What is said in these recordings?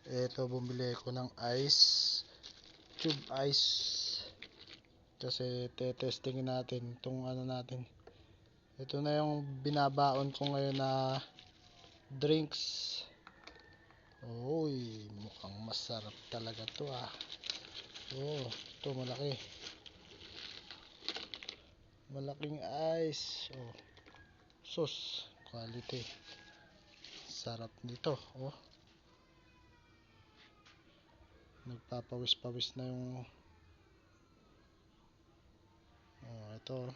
Ito, bumili ko ng ice, tube ice. Kasi testingin natin itong ano natin. Ito na yung binabaon ko ngayon na drinks. Uy, mukhang masarap talaga to ah. Oh, ito malaki. Malaking ice. Oh, sus, quality. Sarap nito. Oh, nagpapawis-pawis na yung ito.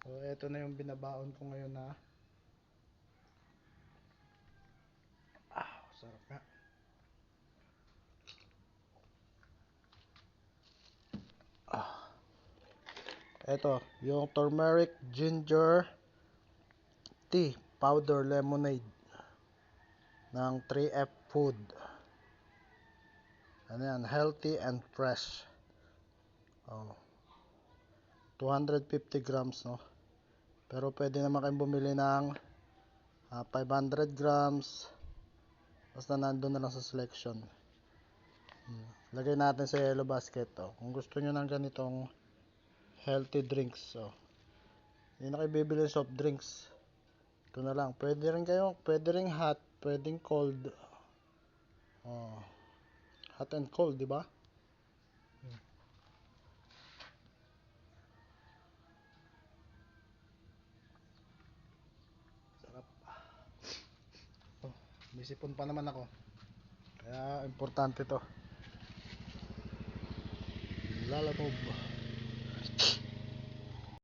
So, ito na yung binabaon ko ngayon na sarap nga. Ito, yung turmeric ginger tea powder lemonade ng 3F Food. Ano yan? Healthy and fresh. Oh, 250 grams, no? Pero pwede naman kayong bumili ng 500 grams. Basta nandun na lang sa selection. Lagay natin sa yellow basket. Oh. Kung gusto nyo ng ganitong healthy drinks, hindi na kayo bibili ng soft drinks. Ito na lang. Pwede rin hot, pwedeng cold. Hot and cold, di ba? Sarap. May sipon pa naman ako. Kaya importante to. Lalamove.